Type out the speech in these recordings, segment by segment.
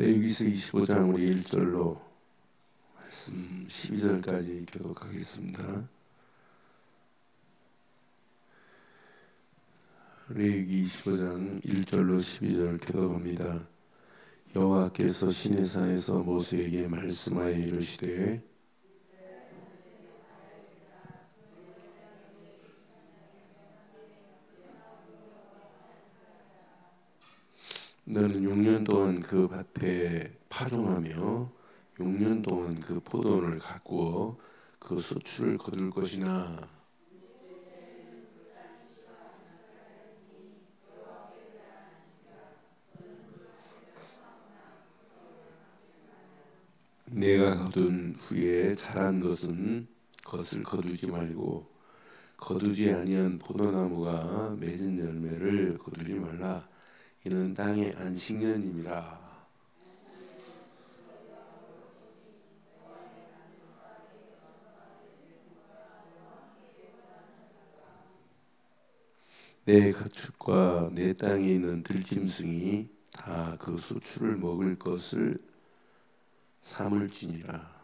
레위기서 25장 우리 1절로 말씀 12절까지 교독하겠습니다. 레위기 25장 1절로 12절 교독합니다. 여호와께서 시내산에서 모세에게 말씀하여 이르시되 너는 6년 동안 그 밭에 파종하며 6년 동안 그 포도원을 가꾸어 그 수출을 거둘 것이나 내가 거둔 후에 자란 것을 거두지 말고 거두지 아니한 포도나무가 맺은 열매를 거두지 말라. 이는 땅의 안식년임이라. 내 가축과 내 땅에 있는 들짐승이 다 그 수출을 먹을 것을 삼을지니라.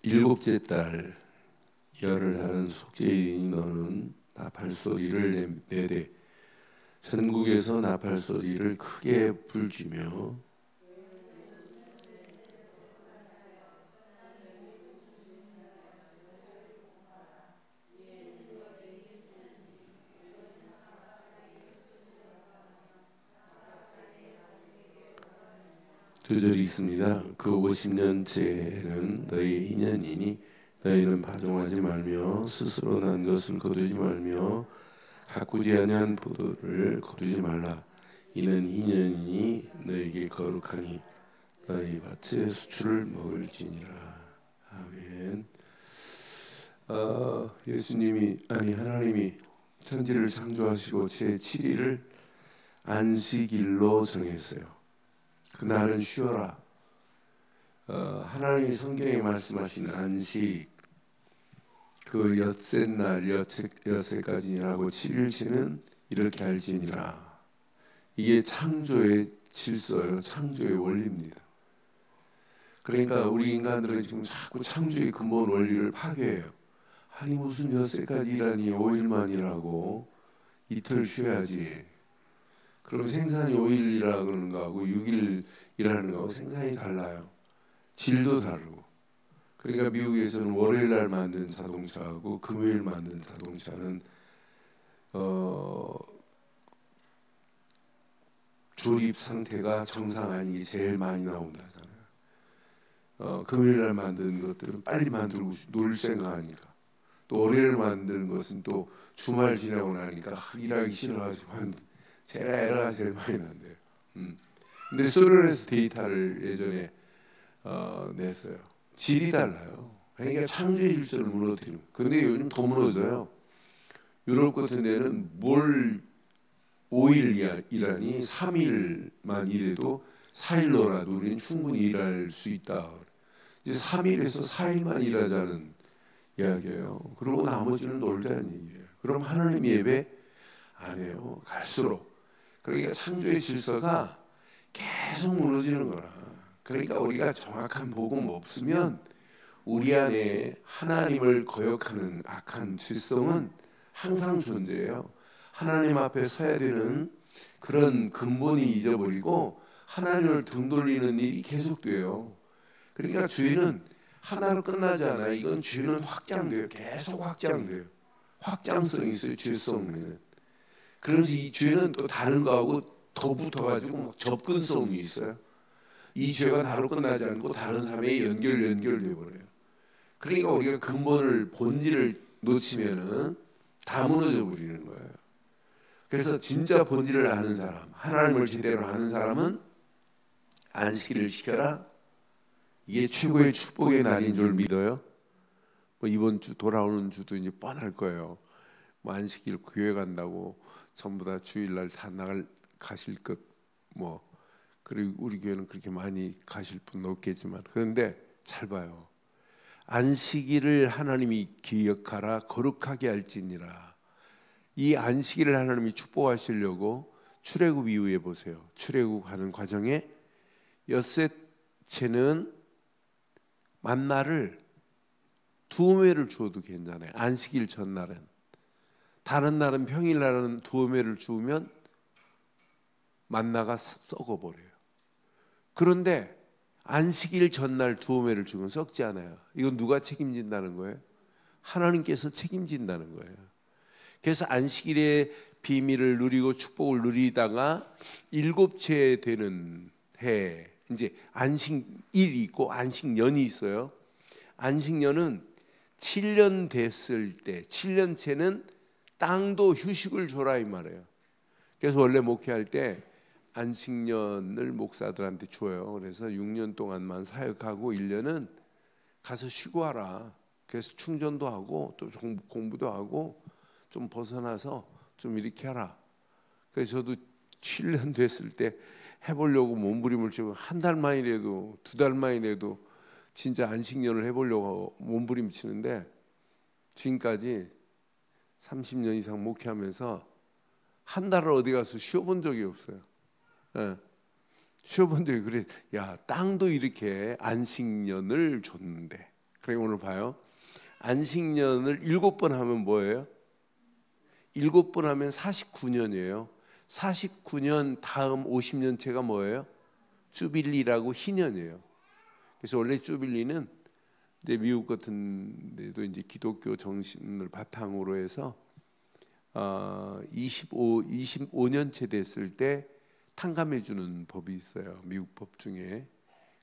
일곱째 달 열흘 하는 속죄일이니 너는 나팔소리를 내되 전국에서 나팔소리를 크게 불지며 두절이 있습니다. 그 50년째는 너희의 희년이니 너희는 파종하지 말며 스스로 난 것을 거두지 말며 가꾸지 아니한 포도를 거두지 말라. 이는 희년이니 너희에게 거룩하니 너희 밭의 수출을 먹을지니라. 아멘. 하나님이 천지를 창조하시고 제7일을 안식일로 정했어요. 그날은 쉬어라. 하나님이 성경에 말씀하신 안식, 그 엿새 날 엿새까지니라고 7일째는 이렇게 할지니라. 이게 창조의 질서예요. 창조의 원리입니다. 그러니까 우리 인간들은 지금 자꾸 창조의 근본 원리를 파괴해요. 아니 무슨 엿새까지 일하니 5일만 일하고 이틀 쉬어야지. 그럼 생산이 5일 일하는 거하고 6일 일하는 거하고 생산이 달라요. 질도 다르고. 그러니까 미국에서는 월요일 날 만든 자동차하고 금요일 만든 자동차는 조립 상태가 정상 아닌 게 제일 많이 나온다잖아요. 금요일 날 만든 것들은 빨리 만들고 놀 생각하니까. 또 월요일 만드는 것은 또 주말 지나고 나니까 일하기 싫어가지고 에러가 제일 많이 난대요. 근데 소련에서 데이터를 예전에 냈어요. 질이 달라요. 그러니까 창조의 질서를 무너뜨리는. 근데 요즘 더 무너져요. 유럽 같은 데는 뭘 5일 일하니 3일만 일해도 4일로라도 우리는 충분히 일할 수 있다. 이제 3일에서 4일만 일하자는 이야기예요. 그리고 나머지는 놀자는 얘기예요. 그럼 하나님 예배 안 해요. 갈수록. 그러니까 창조의 질서가 계속 무너지는 거라. 그러니까 우리가 정확한 복음 없으면 우리 안에 하나님을 거역하는 악한 죄성은 항상 존재해요. 하나님 앞에 서야 되는 그런 근본이 잊어버리고 하나님을 등 돌리는 일이 계속돼요. 그러니까 죄는 하나로 끝나지 않아요. 이건 죄는 확장돼요. 계속 확장돼요. 확장성이 있어요. 죄성에는. 그러면서 이 죄는 또 다른 거하고 더 붙어가지고 접근성이 있어요. 이 죄가 나로 끝나지 않고 다른 사람에 연결돼 버려요. 그러니까 우리가 근본을 본질을 놓치면은 다 무너져 버리는 거예요. 그래서 진짜 본질을 아는 사람, 하나님을 제대로 아는 사람은 안식일을 지켜라. 이게 최고의 축복의 날인 줄 믿어요. 이번 주 돌아오는 주도 이제 뻔할 거예요. 안식일 교회 간다고 전부 다 주일날 다 가실 것 그리고 우리 교회는 그렇게 많이 가실 분 없겠지만 그런데 잘 봐요. 안식일을 하나님이 기억하라 거룩하게 할지니라. 이 안식일을 하나님이 축복하시려고 출애굽 이후에 보세요. 출애굽하는 과정에 엿새째는 만나를 2매를 주어도 괜찮아요. 안식일 전날은. 다른 날은 평일날은 2매를 주우면 만나가 썩어버려요. 그런데 안식일 전날 2매를 주면 썩지 않아요. 이건 누가 책임진다는 거예요? 하나님께서 책임진다는 거예요. 그래서 안식일의 비밀을 누리고 축복을 누리다가 7째 되는 해, 이제 안식일이 있고 안식년이 있어요. 안식년은 7년 됐을 때, 7년째는 땅도 휴식을 줘라 이 말이에요. 그래서 원래 목회할 때 안식년을 목사들한테 줘요. 그래서 6년 동안만 사역하고 1년은 가서 쉬고 와라. 그래서 충전도 하고 또 공부도 하고 좀 벗어나서 좀 이렇게 하라. 그래서 저도 7년 됐을 때 해보려고 몸부림을 치고 한 달만이라도 2달만이라도 진짜 안식년을 해보려고 몸부림치는데 지금까지 30년 이상 목회하면서 한 달을 어디 가서 쉬어본 적이 없어요. 예. 쉬어본 적이 그래. 야, 땅도 이렇게 안식년을 줬는데. 그래 오늘 봐요. 안식년을 7번 하면 뭐예요? 7번 하면 49년이에요. 49년 다음 50년째가 뭐예요? 주빌리라고 희년이에요. 그래서 원래 주빌리는 이제 미국 같은 데도 이제 기독교 정신을 바탕으로 해서 25년째 됐을 때 탕감해 주는 법이 있어요. 미국 법 중에.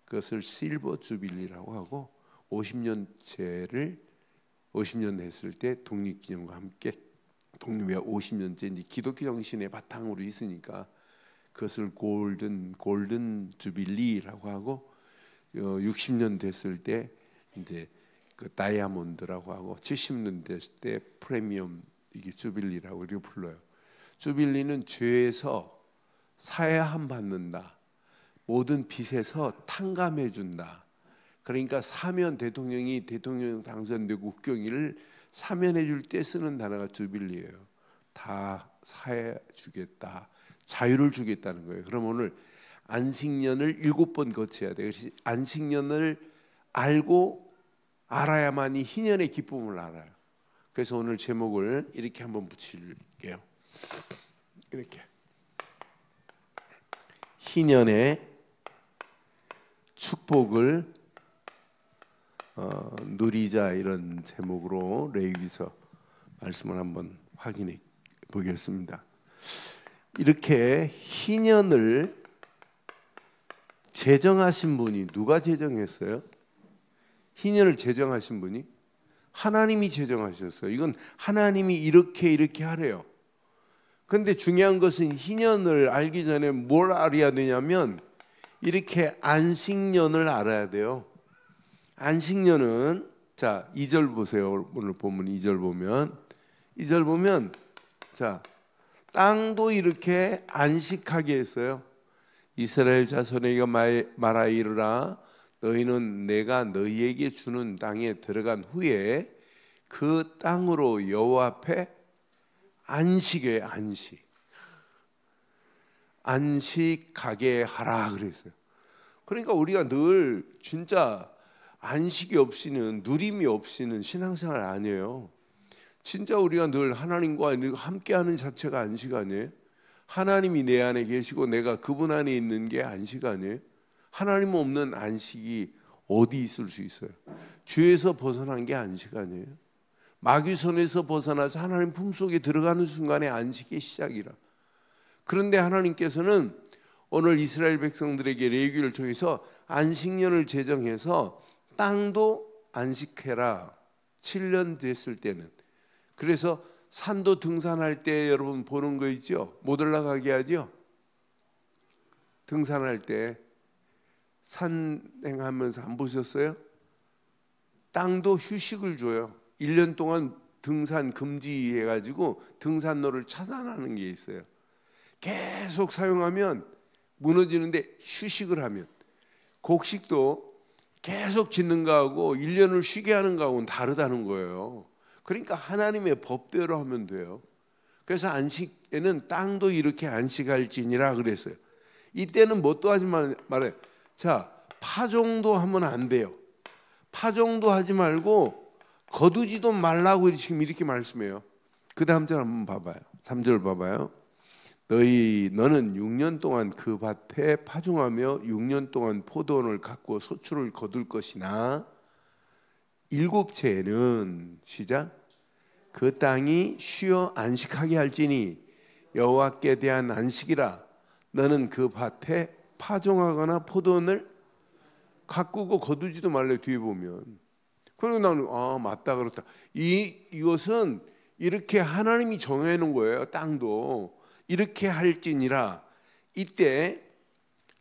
그것을 실버 주빌리라고 하고 50년째를 50년 됐을 때 독립기념과 함께 독립이 50년째 이제 기독교 정신의 바탕으로 있으니까 그것을 골든 주빌리라고 하고 60년 됐을 때 이제 그 다이아몬드라고 하고 70년 됐을 때 프리미엄 이게 주빌리라고 이렇게 불러요. 주빌리는 죄에서 사해함 받는다. 모든 빚에서 탕감해 준다. 그러니까 사면 대통령이 대통령 당선되고 국경일을 사면해 줄 때 쓰는 단어가 주빌리예요. 다 사해 주겠다. 자유를 주겠다는 거예요. 그럼 오늘 안식년을 7번 거쳐야 돼요. 그래서 안식년을 알고 알아야만이 희년의 기쁨을 알아요. 그래서 오늘 제목을 이렇게 한번 붙일게요. 이렇게 희년의 축복을 누리자 이런 제목으로 레위기서 말씀을 한번 확인해 보겠습니다. 이렇게 희년을 제정하신 분이 누가 제정했어요? 희년을 제정하신 분이 하나님이 제정하셨어요. 이건 하나님이 이렇게 하래요. 그런데 중요한 것은 희년을 알기 전에 뭘 알아야 되냐면 이렇게 안식년을 알아야 돼요. 안식년은 자 2절 보세요. 오늘 본문 2절 보면 자 땅도 이렇게 안식하게 했어요. 이스라엘 자손에게 말하 이르라 너희는 내가 너희에게 주는 땅에 들어간 후에 그 땅으로 여호와 앞에 안식에 안식하게 하라 그랬어요. 그러니까 우리가 늘 진짜 안식이 없이는 누림이 없이는 신앙생활 아니에요. 진짜 우리가 늘 하나님과 함께하는 자체가 안식 아니에요? 하나님이 내 안에 계시고 내가 그분 안에 있는 게 안식 아니에요? 하나님 없는 안식이 어디 있을 수 있어요? 죄에서 벗어난 게 안식 아니에요? 마귀 손에서 벗어나서 하나님 품속에 들어가는 순간에 안식의 시작이라. 그런데 하나님께서는 오늘 이스라엘 백성들에게 레위기를 통해서 안식년을 제정해서 땅도 안식해라. 7년 됐을 때는. 그래서 산도 등산할 때 여러분 보는 거 있죠? 못 올라가게 하죠? 등산할 때 산행하면서 안 보셨어요? 땅도 휴식을 줘요. 1년 동안 등산 금지해가지고 등산로를 차단하는 게 있어요. 계속 사용하면 무너지는데 휴식을 하면 곡식도 계속 짓는 거하고 1년을 쉬게 하는 거하고는 다르다는 거예요. 그러니까 하나님의 법대로 하면 돼요. 그래서 안식에는 땅도 이렇게 안식할지니라 그랬어요. 이때는 뭣도 하지 말아요. 자, 파종도 하면 안 돼요. 파종도 하지 말고 거두지도 말라고 지금 이렇게 말씀해요. 그 다음 절 한번 봐봐요. 3절 봐봐요. 너는 6년 동안 그 밭에 파종하며 6년 동안 포도원을 가꾸어 소출을 거둘 것이나 7채에는 시작 그 땅이 쉬어 안식하게 할지니 여호와께 대한 안식이라. 너는 그 밭에 파종하거나 포도원을 가꾸고 거두지도 말래. 뒤에 보면. 그리고 나는 맞다 그렇다. 이것은 이렇게 하나님이 정해놓은 거예요. 땅도 이렇게 할지니라. 이때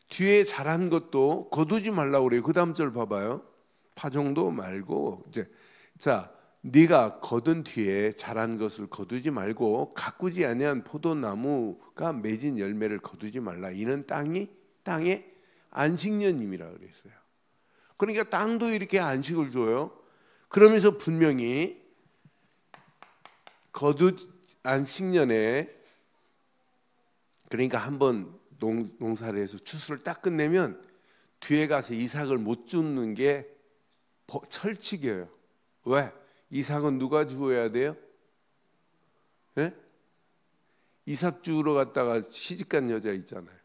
뒤에 자란 것도 거두지 말라고 그래요. 그 다음 절 봐봐요. 파종도 말고 이제 자 네가 거둔 뒤에 자란 것을 거두지 말고 가꾸지 아니한 포도나무가 맺은 열매를 거두지 말라. 이는 땅의 안식년임이라 그랬어요. 그러니까 땅도 이렇게 안식을 줘요. 그러면서 분명히 안식년에 그러니까 한번 농사를 해서 추수를 딱 끝내면 뒤에 가서 이삭을 못 줍는 게 철칙이에요. 왜? 이삭은 누가 주어야 돼요? 예? 이삭 주우러 갔다가 시집간 여자 있잖아요.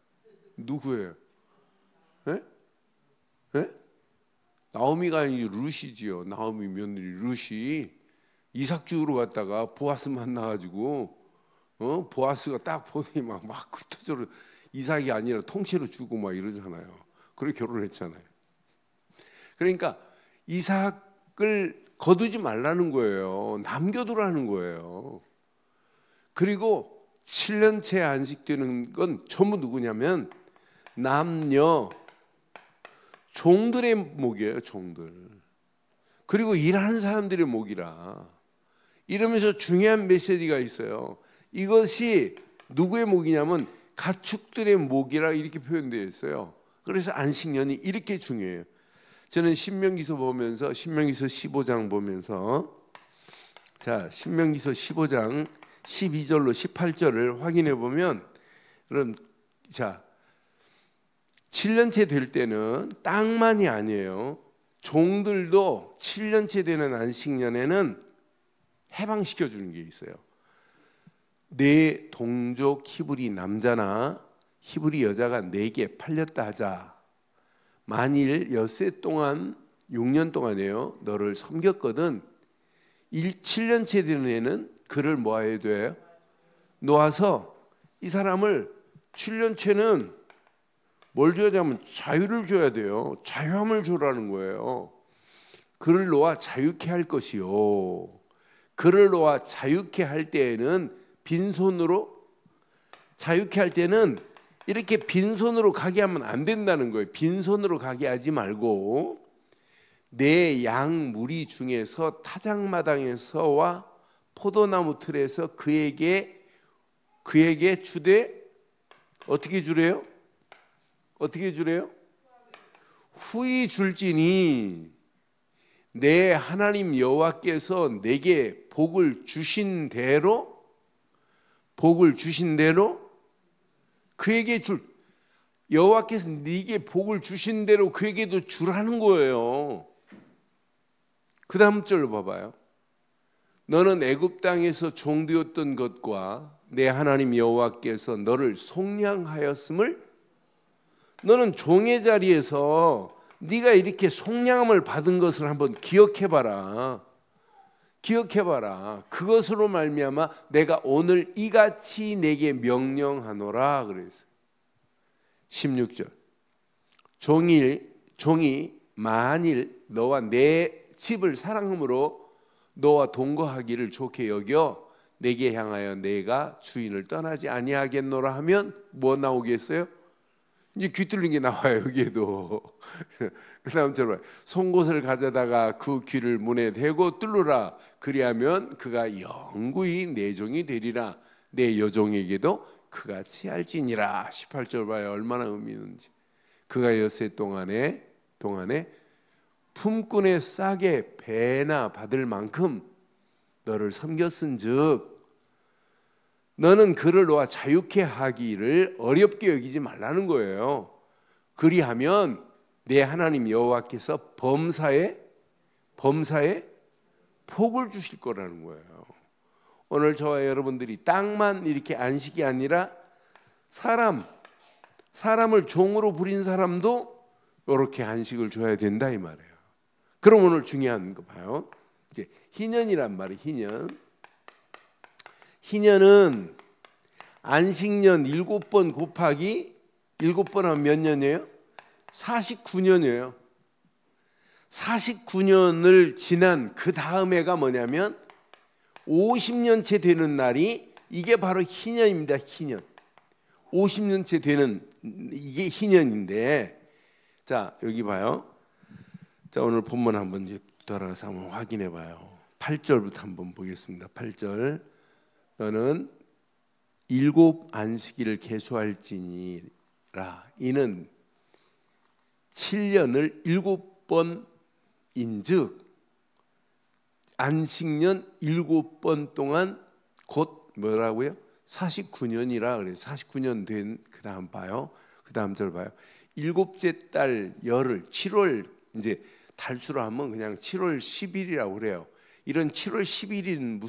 누구예요? 예? 예? 나오미가 아니고 룻이지요. 나오미 며느리 룻이 이삭 주우러 갔다가 보아스 만나가지고 보아스가 딱 보니 막 흩어져 이삭이 아니라 통째로 주고 막 이러잖아요. 그래 결혼했잖아요. 그러니까 이삭을 거두지 말라는 거예요. 남겨두라는 거예요. 그리고 7년째 안식되는 건 전부 누구냐면 남녀 종들의 목이에요. 종들. 그리고 일하는 사람들의 목이라. 이러면서 중요한 메시지가 있어요. 이것이 누구의 목이냐면 가축들의 목이라 이렇게 표현되어 있어요. 그래서 안식년이 이렇게 중요해요. 저는 신명기서 보면서 신명기서 15장 보면서 자 신명기서 15장 12절로 18절을 확인해 보면 그럼 자 7년째 될 때는 땅만이 아니에요. 종들도 7년째 되는 안식년에는 해방시켜 주는 게 있어요. 내 동족 히브리 남자나 히브리 여자가 내게 팔렸다 하자. 만일 엿새 동안 6년 동안에요 너를 섬겼거든 7년째 되는 애는 그를 뭐 해야 돼요? 놓아서 이 사람을 7년째는 뭘 줘야 되냐면 자유를 줘야 돼요. 자유함을 주라는 거예요. 그를 놓아 자유케 할 것이요. 그를 놓아 자유케 할 때에는 빈손으로 자유케 할 때는 이렇게 빈손으로 가게 하면 안 된다는 거예요. 빈손으로 가게 하지 말고 내 양 무리 중에서 타작마당에서와 포도나무 틀에서 그에게 주되 어떻게 주래요? 어떻게 주래요? 후히 줄지니 내 하나님 여호와께서 내게 복을 주신 대로 그에게 여호와께서 네게 복을 주신 대로 그에게도 주라는 거예요. 그 다음 절 봐봐요. 너는 애굽 땅에서 종되었던 것과 내 하나님 여호와께서 너를 속량하였음을 너는 종의 자리에서 네가 이렇게 속량함을 받은 것을 한번 기억해봐라. 그것으로 말미암아 내가 오늘 이같이 내게 명령하노라 그랬어요. 16절 종이 만일 너와 내 집을 사랑함으로 너와 동거하기를 좋게 여겨 내게 향하여 내가 주인을 떠나지 아니하겠노라 하면 뭐 나오겠어요? 이제 귀 뚫린 게 나와요. 여기에도. 그 다음 절 송곳을 가져다가 그 귀를 문에 대고 뚫으라. 그리하면 그가 영구히 내 종이 되리라. 내 여종에게도 그같이 할지니라. 18절 봐요. 얼마나 의미 있는지. 그가 엿새 동안에 품꾼의 싸게 배나 받을 만큼 너를 섬겼은즉 너는 그를 놓아 자유케 하기를 어렵게 여기지 말라는 거예요. 그리하면 내 하나님 여호와께서 범사에 복을 주실 거라는 거예요. 오늘 저와 여러분들이 땅만 이렇게 안식이 아니라 사람을 종으로 부린 사람도 이렇게 안식을 줘야 된다 이 말이에요. 그럼 오늘 중요한 거 봐요. 이제 희년이란 말이에요. 희년은 안식년 7번 곱하기 7번 하면 몇 년이에요? 49년이에요. 49년을 지난 그 다음 해가 뭐냐면 50년째 되는 날이 이게 바로 희년입니다. 희년. 50년째 되는 이게 희년인데, 자 여기 봐요. 자 오늘 본문 한번 이제 돌아가서 한번 확인해 봐요. 8절부터 한번 보겠습니다. 8절. 너는 7 안식일을 계수할지니라. 이는 7년을 7번인즉 안식년 7번 동안 곧 뭐라고요? 49년이라 그래요. 49년 된 그 다음 봐요. 그 다음 절 봐요. 7째 달 열흘 7월 이제 달수로 하면 그냥 7월 10일이라고 그래요. 이런 7월 10일은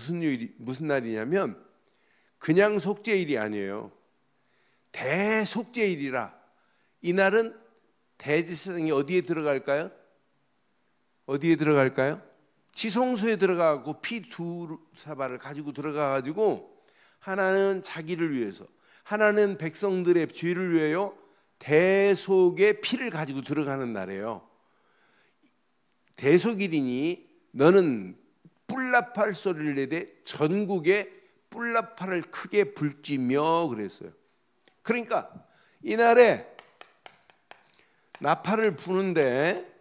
무슨 날이냐면 그냥 속죄일이 아니에요. 대속죄일이라. 이 날은 대제사장이 어디에 들어갈까요? 어디에 들어갈까요? 지성소에 들어가고 피 2사발을 가지고 들어가가지고 하나는 자기를 위해서, 하나는 백성들의 죄를 위하여 대속의 피를 가지고 들어가는 날이에요. 대속일이니 너는 뿔나팔 소리를 내되 전국에 뿔나팔을 크게 불지며 그랬어요. 그러니까 이날에 나팔을 부는데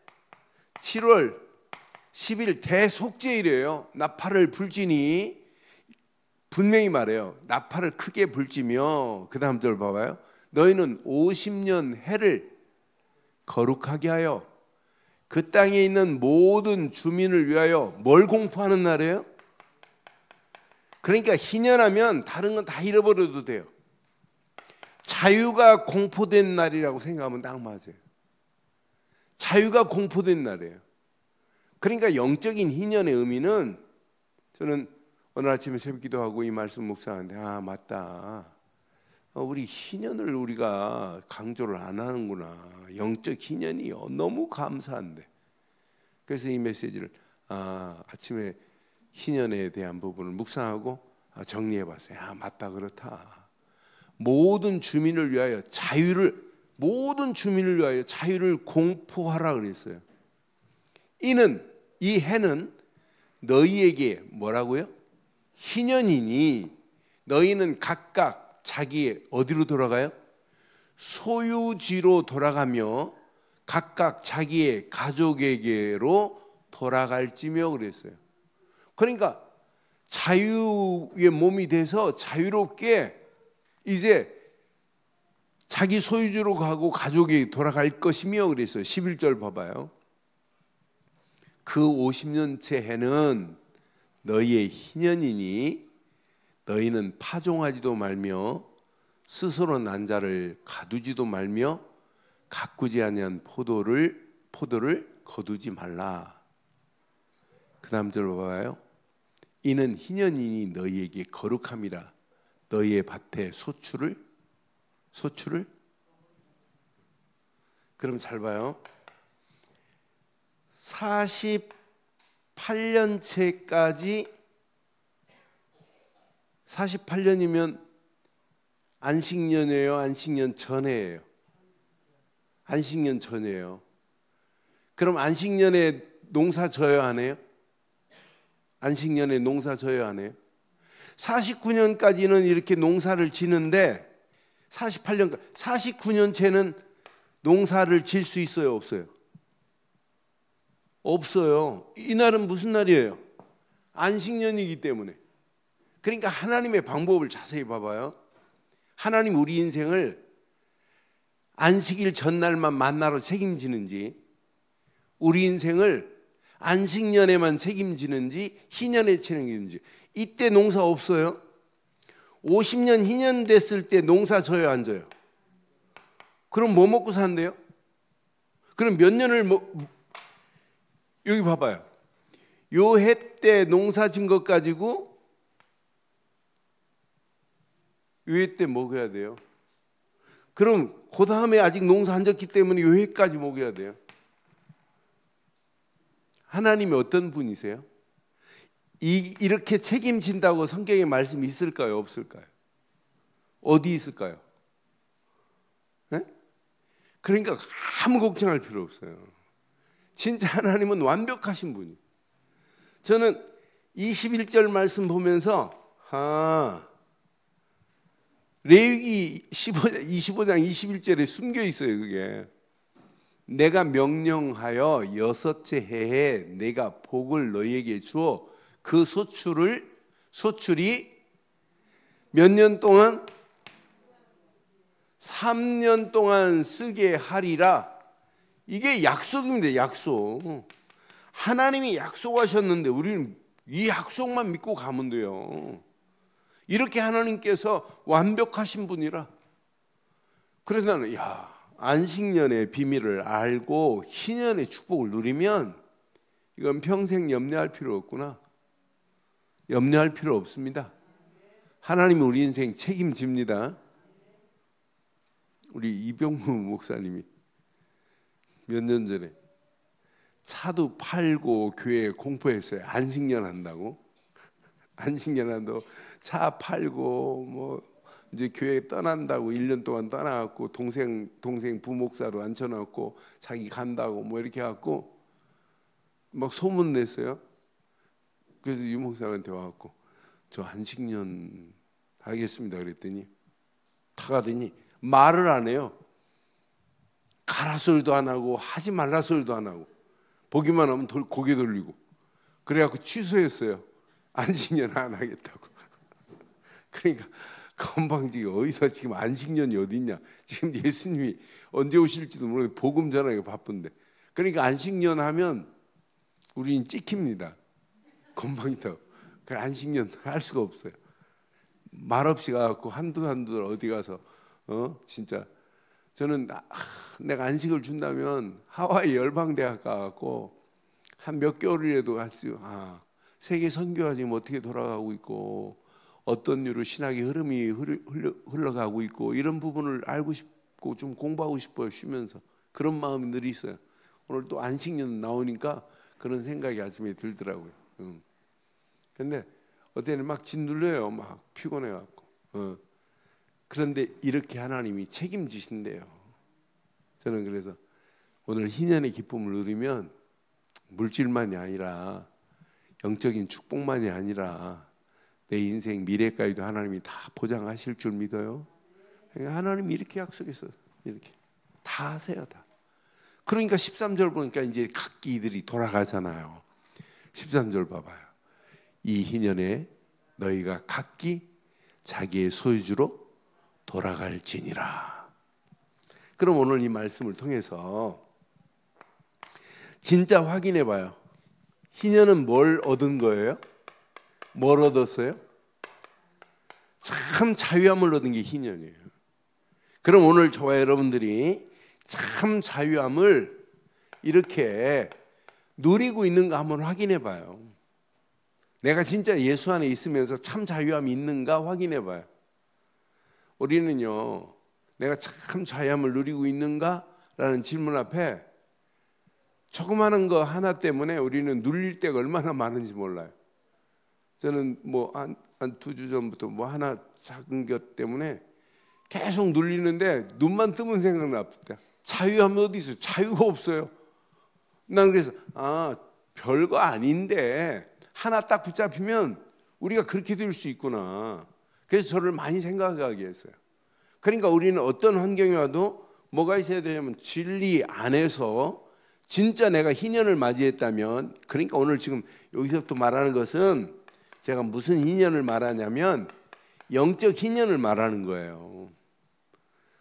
7월 10일 대속죄일이에요. 나팔을 불지니 분명히 말해요. 나팔을 크게 불지며 그 다음 절 봐봐요. 너희는 50년 해를 거룩하게 하여 그 땅에 있는 모든 주민을 위하여 뭘 공포하는 날이에요? 그러니까 희년하면 다른 건 다 잃어버려도 돼요. 자유가 공포된 날이라고 생각하면 딱 맞아요. 자유가 공포된 날이에요. 그러니까 영적인 희년의 의미는 저는 오늘 아침에 새벽 기도하고 이 말씀 묵상하는데 맞다. 우리 희년을 우리가 강조를 안 하는구나. 영적 희년이 너무 감사한데. 그래서 이 메시지를 아침에 희년에 대한 부분을 묵상하고 정리해봤어요. 맞다 그렇다. 모든 주민을 위하여 모든 주민을 위하여 자유를 공포하라 그랬어요. 이 해는 너희에게 뭐라고요? 희년이니 너희는 각각 자기의 어디로 돌아가요? 소유지로 돌아가며 각각 자기의 가족에게로 돌아갈지며 그랬어요. 그러니까 자유의 몸이 돼서 자유롭게 이제 자기 소유지로 가고 가족이 돌아갈 것이며 그랬어요. 11절 봐봐요. 그 50년째 해는 너희의 희년이니 너희는 파종하지도 말며 스스로 난 자를 가두지도 말며 가꾸지 아니한 포도를 거두지 말라. 그 다음 절 봐봐요. 이는 희년이니 너희에게 거룩함이라. 너희의 밭에 소출을 그럼 잘 봐요. 48년째까지 48년이면 안식년이에요? 안식년 전에예요? 안식년 전이에요. 그럼 안식년에 농사 져야 하네요? 안식년에 농사 져야 하네요? 49년까지는 이렇게 농사를 지는데 49년째는 농사를 질 수 있어요? 없어요? 없어요. 이날은 무슨 날이에요? 안식년이기 때문에. 그러니까 하나님의 방법을 자세히 봐봐요. 하나님 우리 인생을 안식일 전날만 만나러 책임지는지 우리 인생을 안식년에만 책임지는지 희년에 책임지는지. 이때 농사 없어요? 50년 희년 됐을 때 농사 져요, 안 져요? 그럼 뭐 먹고 산대요? 그럼 몇 년을 여기 봐봐요. 요 해 때 농사 진 것 가지고 요 해 때 먹어야 돼요. 그럼 그 다음에 아직 농사 안 졌기 때문에 요 해까지 먹어야 돼요. 하나님이 어떤 분이세요? 이렇게 책임진다고 성경에 말씀이 있을까요? 없을까요? 어디 있을까요? 네? 그러니까 아무 걱정할 필요 없어요. 진짜 하나님은 완벽하신 분이에요. 저는 21절 말씀 보면서 레위기 25장 21절에 숨겨 있어요. 그게 내가 명령하여 6째 해에 내가 복을 너희에게 주어 그 소출이 몇 년 동안? 3년 동안 쓰게 하리라. 이게 약속입니다. 약속. 하나님이 약속하셨는데 우리는 이 약속만 믿고 가면 돼요. 이렇게 하나님께서 완벽하신 분이라. 그래서 나는 안식년의 비밀을 알고 희년의 축복을 누리면 이건 평생 염려할 필요 없구나. 염려할 필요 없습니다. 하나님이 우리 인생 책임집니다. 우리 이병무 목사님이 몇 년 전에 차도 팔고 교회에 공포했어요. 안식년 한다고. 안식년 한다고 차 팔고 뭐 이제 교회 떠난다고 1년 동안 떠나갖고 동생 부목사로 앉혀놨고 자기 간다고 뭐 이렇게 해갖고 막 소문 냈어요. 그래서 유 목사한테 와갖고 저 안식년 하겠습니다 그랬더니 타가더니 말을 안 해요. 가라 소리도 안 하고 하지 말라 소리도 안 하고 보기만 하면 고개 돌리고 그래갖고 취소했어요. 안식년 안 하겠다고. 그러니까 건방지게 어디서 지금 안식년이 어디 있냐. 지금 예수님이 언제 오실지도 모르고 복음 전하기 바쁜데. 그러니까 안식년 하면 우리는 찍힙니다. 건방지다고. 그 안식년 할 수가 없어요. 말없이 가갖고 한두 어디 가서 진짜 저는 내가 안식을 준다면 하와이 열방대학 가갖고 한 몇 개월이라도 갔어요. 세계 선교가 지금 어떻게 돌아가고 있고 어떤 이유로 신학의 흐름이 흘러가고 있고 이런 부분을 알고 싶고 좀 공부하고 싶어요. 쉬면서 그런 마음이 늘 있어요. 오늘 또 안식년 나오니까 그런 생각이 아침에 들더라고요. 근데 어때는 막 짓눌려요. 막 피곤해갖고. 그런데 이렇게 하나님이 책임지신대요. 저는 그래서 오늘 희년의 기쁨을 누리면 물질만이 아니라 영적인 축복만이 아니라 내 인생 미래까지도 하나님이 다 보장하실 줄 믿어요. 하나님이 이렇게 약속했어요. 이렇게 다 하세요. 다. 그러니까 13절 보니까 이제 각기 이들이 돌아가잖아요. 13절 봐봐요. 이 희년에 너희가 각기 자기의 소유주로 돌아갈지니라. 그럼 오늘 이 말씀을 통해서 진짜 확인해 봐요. 희년은 뭘 얻은 거예요? 뭘 얻었어요? 참 자유함을 얻은 게 희년이에요. 그럼 오늘 저와 여러분들이 참 자유함을 이렇게 누리고 있는가 한번 확인해 봐요. 내가 진짜 예수 안에 있으면서 참 자유함이 있는가 확인해 봐요. 우리는요, 내가 참 자유함을 누리고 있는가? 라는 질문 앞에 조그마한 거 하나 때문에 우리는 눌릴 때가 얼마나 많은지 몰라요. 저는 뭐 한 2주 전부터 뭐 하나 작은 것 때문에 계속 눌리는데 눈만 뜨면 생각납니다. 자유함이 어디 있어요? 자유가 없어요. 난 그래서 별거 아닌데 하나 딱 붙잡히면 우리가 그렇게 될 수 있구나. 그래서 저를 많이 생각하게 했어요. 그러니까 우리는 어떤 환경이 와도 뭐가 있어야 되냐면 진리 안에서 진짜 내가 희년을 맞이했다면, 그러니까 오늘 지금 여기서부터 말하는 것은 제가 무슨 희년을 말하냐면 영적 희년을 말하는 거예요.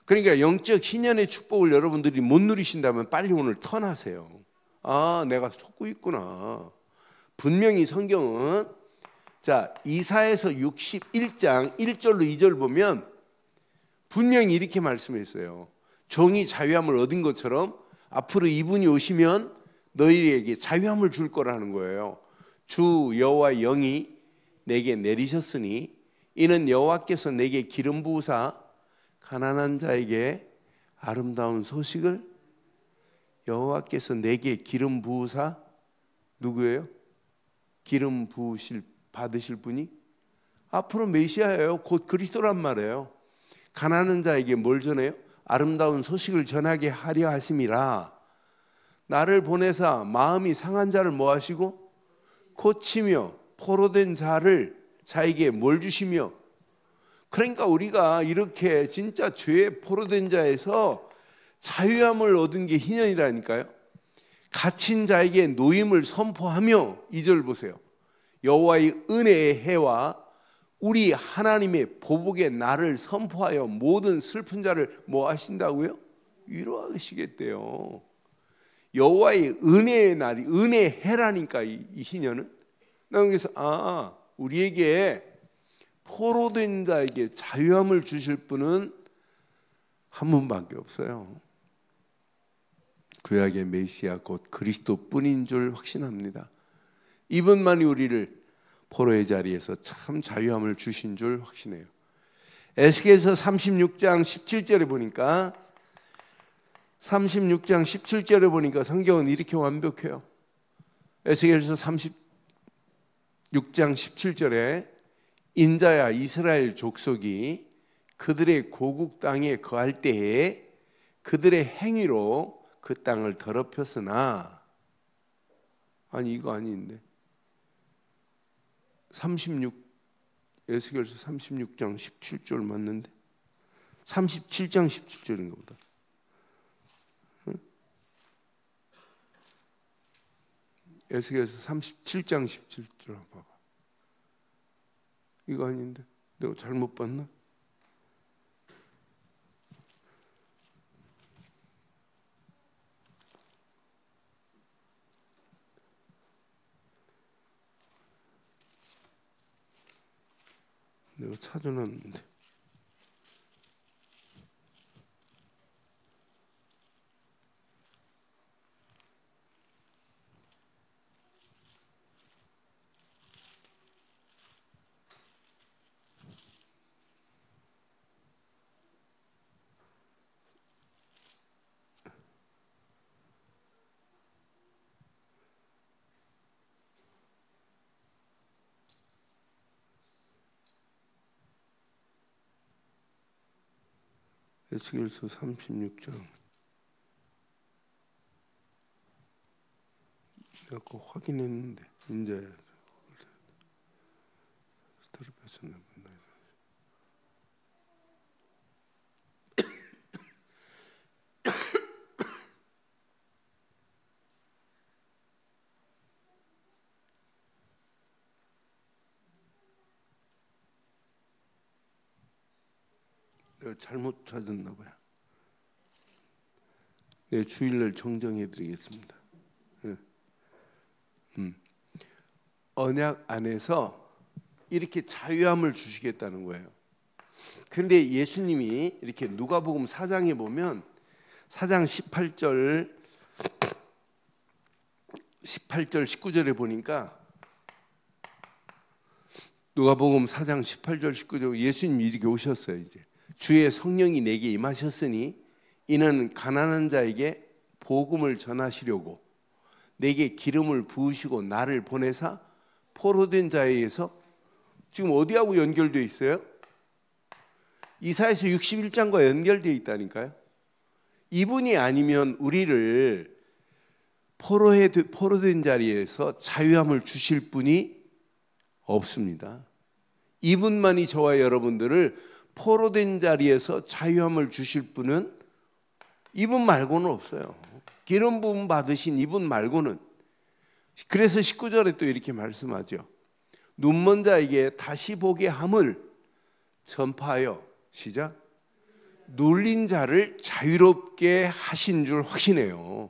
그러니까 영적 희년의 축복을 여러분들이 못 누리신다면 빨리 오늘 턴하세요. 아, 내가 속고 있구나. 분명히 성경은 자, 이사야서 61장 1절로 2절 보면 분명히 이렇게 말씀했어요. 종이 자유함을 얻은 것처럼 앞으로 이분이 오시면 너희에게 자유함을 줄 거라는 거예요. 주 여호와의 영이 내게 내리셨으니 이는 여호와께서 내게 기름 부으사 가난한 자에게 아름다운 소식을, 여호와께서 내게 기름 부으사, 누구예요? 기름 부으실 받으실 분이 앞으로 메시아예요. 곧 그리스도란 말이에요. 가난한 자에게 뭘 전해요? 아름다운 소식을 전하게 하려 하심이라. 나를 보내사 마음이 상한 자를 뭐 하시고 고치며 포로된 자에게 뭘 주시며. 그러니까 우리가 이렇게 진짜 죄에 포로된 자에서 자유함을 얻은 게 희년이라니까요. 갇힌 자에게 노임을 선포하며, 2절 보세요. 여호와의 은혜의 해와 우리 하나님의 보복의 날을 선포하여 모든 슬픈 자를 뭐 하신다고요? 위로하시겠대요. 여호와의 은혜의 날이, 은혜의 해라니까 이 희년은. 그래서 우리에게 포로된 자에게 자유함을 주실 분은 한 분밖에 없어요. 구약의 메시아 곧 그리스도뿐인 줄 확신합니다. 이분만이 우리를 포로의 자리에서 참 자유함을 주신 줄 확신해요. 에스겔서 36장 17절에 보니까 36장 17절에 보니까 성경은 이렇게 완벽해요. 에스겔서 36장 17절에 인자야 이스라엘 족속이 그들의 고국 땅에 거할 때에 그들의 행위로 그 땅을 더럽혔으나, 아니 이거 아닌데 エス겔서 36장 17절 맞는데 37장 17절인가 보다. 에스겔서 37장 17절 봐봐. 이거 아닌데 내가 잘못 봤나? 내가 찾아놨는데 에스겔서 36장 내가 꼭 확인했는데 이제 스토리패스나 내가 잘못 찾았나 봐요. 네, 주일날 정정해 드리겠습니다. 언약 안에서 이렇게 자유함을 주시겠다는 거예요. 그런데 예수님이 이렇게 누가복음 4장에 보면 4장 18절 19절에 보니까 누가복음 4장 18절 19절 예수님이 이렇게 오셨어요. 이제 주의 성령이 내게 임하셨으니 이는 가난한 자에게 복음을 전하시려고 내게 기름을 부으시고 나를 보내사 포로된 자에게서, 지금 어디하고 연결되어 있어요? 이사야서 61장과 연결되어 있다니까요. 이분이 아니면 우리를 포로된 자리에서 자유함을 주실 분이 없습니다. 이분만이 저와 여러분들을 포로된 자리에서 자유함을 주실 분은 이분 말고는 없어요. 기름 부음 받으신 이분 말고는. 그래서 19절에 또 이렇게 말씀하죠. 눈먼 자에게 다시 보게 함을 전파하여, 시작, 눌린 자를 자유롭게 하신 줄 확신해요.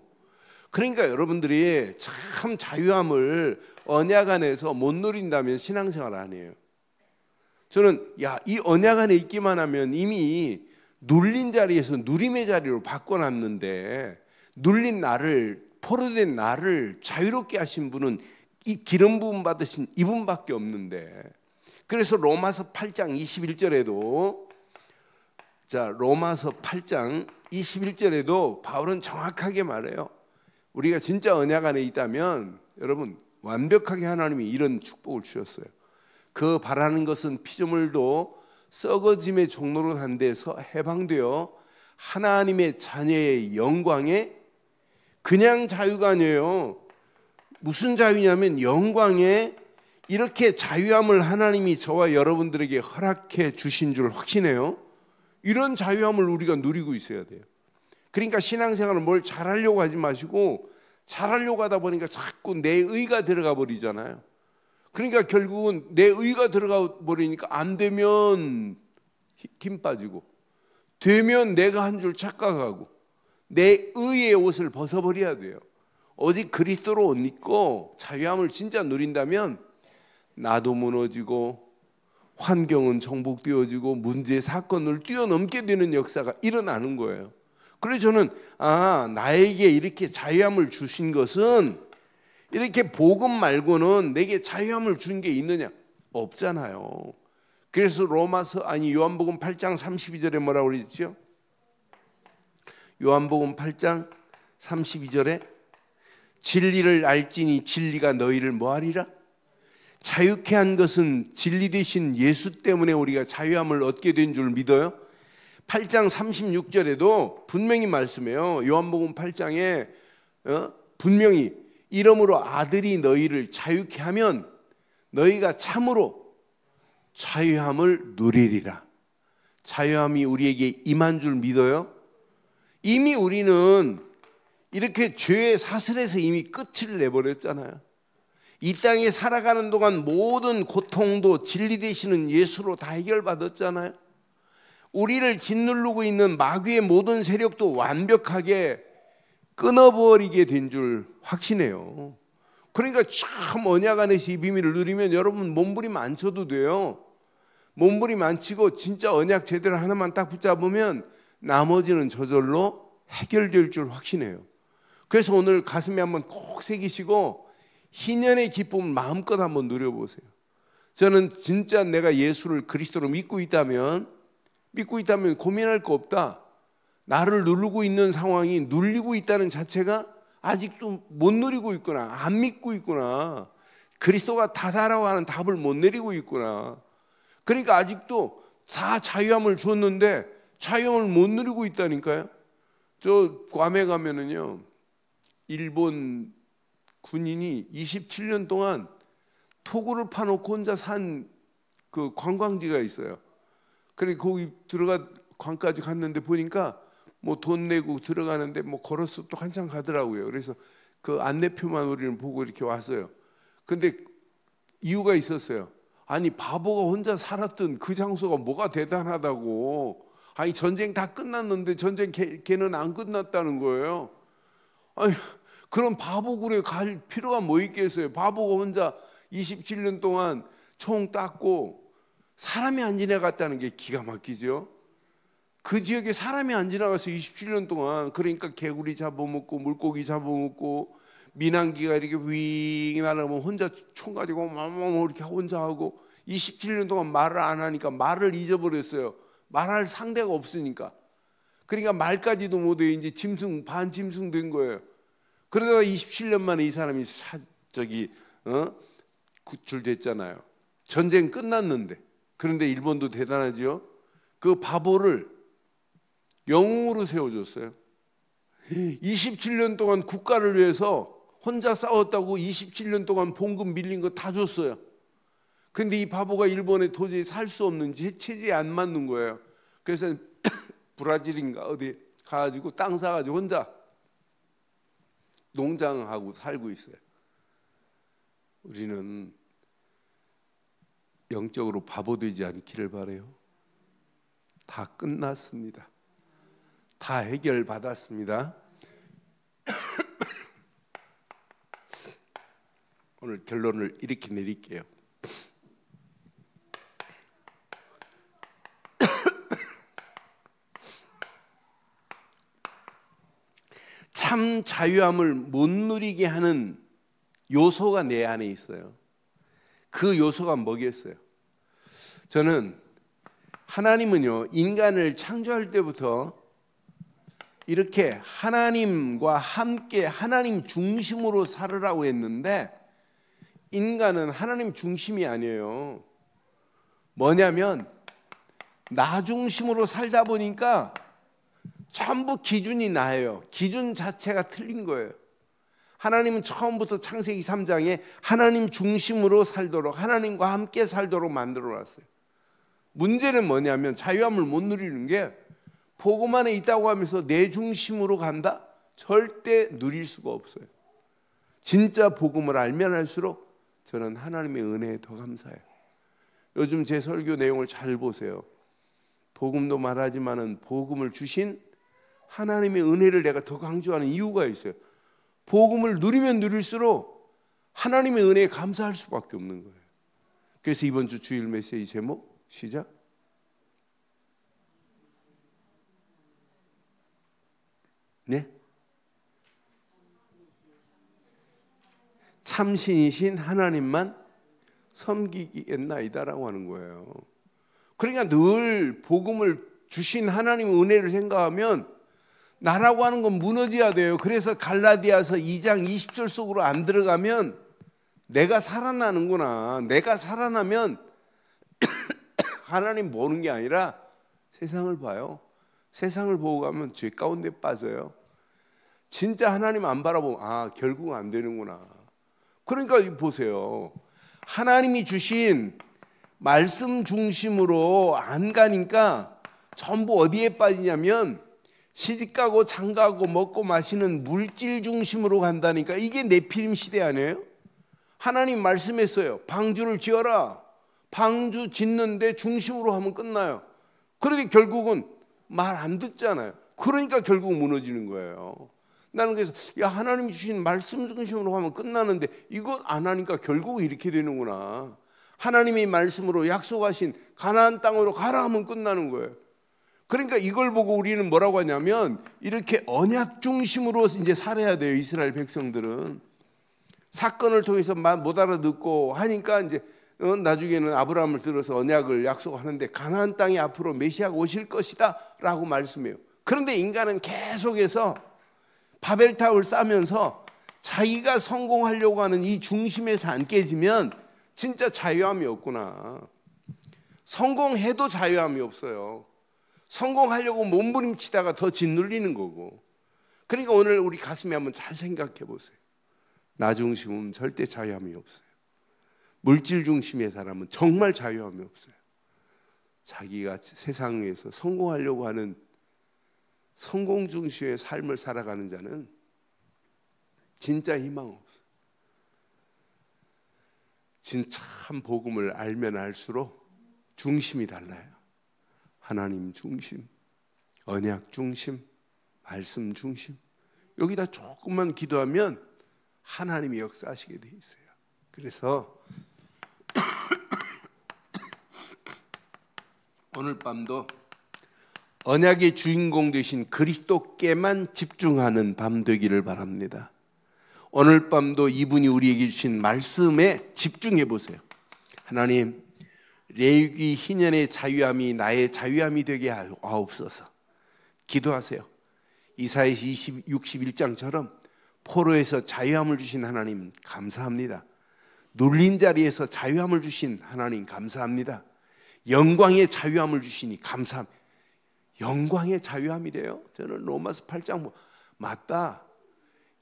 그러니까 여러분들이 참 자유함을 언약 안에서 못 누린다면 신앙생활 안 해요. 저는 이 언약 안에 있기만 하면 이미 눌린 자리에서 누림의 자리로 바꿔놨는데, 눌린 나를, 포로된 나를 자유롭게 하신 분은 이 기름 부음 받으신 이분밖에 없는데, 그래서 로마서 8장 21절에도 로마서 8장 21절에도 바울은 정확하게 말해요. 우리가 진짜 언약 안에 있다면 여러분 완벽하게 하나님이 이런 축복을 주셨어요. 그 바라는 것은 피조물도 썩어짐의 종로로 단 데서 해방되어 하나님의 자녀의 영광에, 그냥 자유가 아니에요. 무슨 자유냐면 영광에, 이렇게 자유함을 하나님이 저와 여러분들에게 허락해 주신 줄 확신해요. 이런 자유함을 우리가 누리고 있어야 돼요. 그러니까 신앙생활은 뭘 잘하려고 하지 마시고, 잘하려고 하다 보니까 자꾸 내 의가 들어가 버리잖아요. 그러니까 결국은 내 의가 들어가 버리니까 안 되면 힘 빠지고, 되면 내가 한 줄 착각하고, 내 의의 옷을 벗어버려야 돼요. 오직 그리스도로 옷 입고 자유함을 진짜 누린다면 나도 무너지고 환경은 정복되어지고 문제 사건을 뛰어넘게 되는 역사가 일어나는 거예요. 그래서 저는 나에게 이렇게 자유함을 주신 것은, 이렇게 복음 말고는 내게 자유함을 준 게 있느냐? 없잖아요. 그래서 요한복음 8장 32절에 뭐라고 그랬죠? 요한복음 8장 32절에 진리를 알지니 진리가 너희를 뭐하리라? 자유케 한 것은 진리 되신 예수 때문에 우리가 자유함을 얻게 된 줄 믿어요? 8장 36절에도 분명히 말씀해요. 요한복음 8장에 분명히 이러므로 아들이 너희를 자유케 하면 너희가 참으로 자유함을 누리리라. 자유함이 우리에게 임한 줄 믿어요? 이미 우리는 이렇게 죄의 사슬에서 이미 끝을 내버렸잖아요. 이 땅에 살아가는 동안 모든 고통도 진리 되시는 예수로 다 해결받았잖아요. 우리를 짓누르고 있는 마귀의 모든 세력도 완벽하게 끊어버리게 된 줄 확신해요. 그러니까 참 언약 안에서 이 비밀을 누리면 여러분 몸부림 안 쳐도 돼요. 몸부림 안 치고 진짜 언약 제대로 하나만 딱 붙잡으면 나머지는 저절로 해결될 줄 확신해요. 그래서 오늘 가슴에 한번 꼭 새기시고 희년의 기쁨을 마음껏 한번 누려보세요. 저는 진짜 내가 예수를 그리스도로 믿고 있다면 고민할 거 없다. 나를 누르고 있는 상황이 눌리고 있다는 자체가 아직도 못 누리고 있구나, 안 믿고 있구나, 그리스도가 다다라고 하는 답을 못 내리고 있구나. 그러니까 아직도 다 자유함을 주었는데 자유함을 못 누리고 있다니까요. 저 괌에 가면은요, 일본 군인이 27년 동안 토구를 파놓고 혼자 산 그 관광지가 있어요. 그래 거기 들어가 관까지 갔는데 보니까 뭐 돈 내고 들어가는데 뭐 걸어서 또 한참 가더라고요. 그래서 그 안내표만 우리는 보고 이렇게 왔어요. 근데 이유가 있었어요. 아니 바보가 혼자 살았던 그 장소가 뭐가 대단하다고. 아니 전쟁 다 끝났는데 전쟁 걔는 안 끝났다는 거예요. 아니 그런 바보굴에 갈 필요가 뭐 있겠어요. 바보가 혼자 27년 동안 총 땄고 사람이 안 지나갔다는 게 기가 막히죠. 그 지역에 사람이 안 지나가서 27년 동안, 그러니까 개구리 잡아먹고 물고기 잡아먹고 민항기가 이렇게 윙 날아가면 혼자 총 가지고 이렇게 혼자 하고 27년 동안 말을 안 하니까 말을 잊어버렸어요. 말할 상대가 없으니까. 그러니까 말까지도 못해 이제 짐승 반짐승 된 거예요. 그러다가 27년 만에 이 사람이 구출됐잖아요. 전쟁 끝났는데. 그런데 일본도 대단하죠. 그 바보를 영웅으로 세워줬어요. 27년 동안 국가를 위해서 혼자 싸웠다고 27년 동안 봉급 밀린 거 다 줬어요. 근데 이 바보가 일본에 도저히 살 수 없는 체질이 안 맞는 거예요. 그래서 브라질인가 어디 가가지고 땅 사가지고 혼자 농장하고 살고 있어요. 우리는 영적으로 바보 되지 않기를 바라요. 다 끝났습니다. 다 해결받았습니다. 오늘 결론을 이렇게 내릴게요. 참 자유함을 못 누리게 하는 요소가 내 안에 있어요. 그 요소가 뭐겠어요? 저는 하나님은요, 인간을 창조할 때부터 이렇게 하나님과 함께 하나님 중심으로 살으라고 했는데, 인간은 하나님 중심이 아니에요. 뭐냐면 나 중심으로 살다 보니까 전부 기준이 나예요. 기준 자체가 틀린 거예요. 하나님은 처음부터 창세기 3장에 하나님 중심으로 살도록, 하나님과 함께 살도록 만들어 놨어요. 문제는 뭐냐면 자유함을 못 누리는 게, 복음 안에 있다고 하면서 내 중심으로 간다? 절대 누릴 수가 없어요. 진짜 복음을 알면 알수록 저는 하나님의 은혜에 더 감사해요. 요즘 제 설교 내용을 잘 보세요. 복음도 말하지만은 복음을 주신 하나님의 은혜를 내가 더 강조하는 이유가 있어요. 복음을 누리면 누릴수록 하나님의 은혜에 감사할 수밖에 없는 거예요. 그래서 이번 주 주일 메시지 제목 시작. 네? 참신이신 하나님만 섬기겠나이다라고 하는 거예요. 그러니까 늘 복음을 주신 하나님의 은혜를 생각하면 나라고 하는 건 무너져야 돼요. 그래서 갈라디아서 2장 20절 속으로 안 들어가면 내가 살아나는구나. 내가 살아나면 하나님 보는 게 아니라 세상을 봐요. 세상을 보고 가면 죄 가운데 빠져요. 진짜 하나님 안 바라보면 결국 안 되는구나. 그러니까 보세요. 하나님이 주신 말씀 중심으로 안 가니까 전부 어디에 빠지냐면 시집가고 장가고 먹고 마시는 물질 중심으로 간다니까. 이게 네피림 시대 아니에요? 하나님 말씀했어요. 방주를 지어라. 방주 짓는데 중심으로 하면 끝나요. 그런데 결국은 말 안 듣잖아요. 그러니까 결국 무너지는 거예요. 나는 그래서 하나님이 주신 말씀 중심으로 하면 끝나는데 이거 안 하니까 결국 이렇게 되는구나. 하나님의 말씀으로 약속하신 가나안 땅으로 가라 하면 끝나는 거예요. 그러니까 이걸 보고 우리는 뭐라고 하냐면 이렇게 언약 중심으로 이제 살아야 돼요. 이스라엘 백성들은 사건을 통해서 못 알아듣고 하니까 이제 나중에는 아브라함을 들어서 언약을 약속하는데 가나안 땅에 앞으로 메시아가 오실 것이다 라고 말씀해요. 그런데 인간은 계속해서 바벨탑을 쌓으면서 자기가 성공하려고 하는 이 중심에서 안 깨지면 진짜 자유함이 없구나. 성공해도 자유함이 없어요. 성공하려고 몸부림치다가 더 짓눌리는 거고. 그러니까 오늘 우리 가슴에 한번 잘 생각해 보세요. 나 중심은 절대 자유함이 없어요. 물질 중심의 사람은 정말 자유함이 없어요. 자기가 세상에서 성공하려고 하는 성공 중심의 삶을 살아가는 자는 진짜 희망 없어요. 진짜 참 복음을 알면 알수록 중심이 달라요. 하나님 중심, 언약 중심, 말씀 중심. 여기다 조금만 기도하면 하나님이 역사하시게 돼 있어요. 그래서 오늘 밤도 언약의 주인공 되신 그리스도께만 집중하는 밤 되기를 바랍니다. 오늘 밤도 이분이 우리에게 주신 말씀에 집중해 보세요. 하나님, 레위기 희년의 자유함이 나의 자유함이 되게 하옵소서. 기도하세요. 이사야서 61장처럼 포로에서 자유함을 주신 하나님 감사합니다. 눌린 자리에서 자유함을 주신 하나님 감사합니다. 영광의 자유함을 주시니 감사합니다. 영광의 자유함이래요. 저는 로마서 8장 맞다.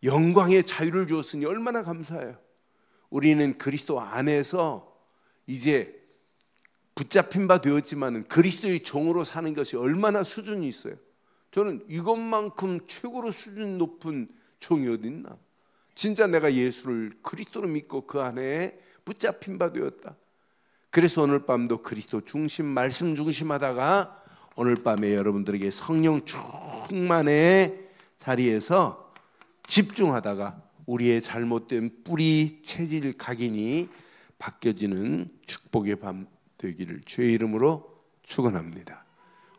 영광의 자유를 주었으니 얼마나 감사해요. 우리는 그리스도 안에서 이제 붙잡힌 바 되었지만 그리스도의 종으로 사는 것이 얼마나 수준이 있어요. 저는 이것만큼 최고로 수준 높은 종이 어디 있나. 진짜 내가 예수를 그리스도로 믿고 그 안에 붙잡힌 바 되었다. 그래서 오늘 밤도 그리스도 중심, 말씀 중심하다가 오늘 밤에 여러분들에게 성령 충만의 자리에서 집중하다가 우리의 잘못된 뿌리 체질 각인이 바뀌어지는 축복의 밤 되기를 주의 이름으로 축원합니다.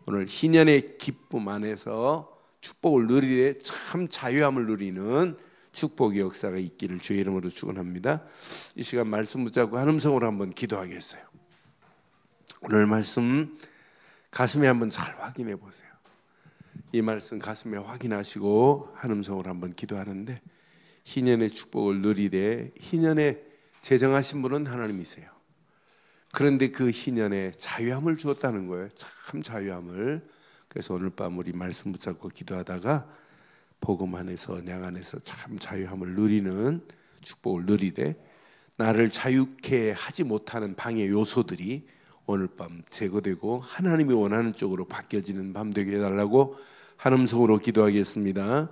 오늘 희년의 기쁨 안에서 축복을 누리되 참 자유함을 누리는 축복의 역사가 있기를 주의 이름으로 축원합니다. 이 시간 말씀 붙잡고 한음성으로 한번 기도하겠어요. 오늘 말씀 가슴에 한번 잘 확인해 보세요. 이 말씀 가슴에 확인하시고 한음성으로 한번 기도하는데, 희년의 축복을 누리되 희년에 제정하신 분은 하나님이세요. 그런데 그 희년에 자유함을 주었다는 거예요. 참 자유함을. 그래서 오늘 밤 우리 말씀 붙잡고 기도하다가 복음 안에서 언약 안에서 참 자유함을 누리는 축복을 누리되 나를 자유케 하지 못하는 방해 요소들이 오늘 밤 제거되고 하나님이 원하는 쪽으로 바뀌어지는 밤 되게 해달라고 한음성으로 기도하겠습니다.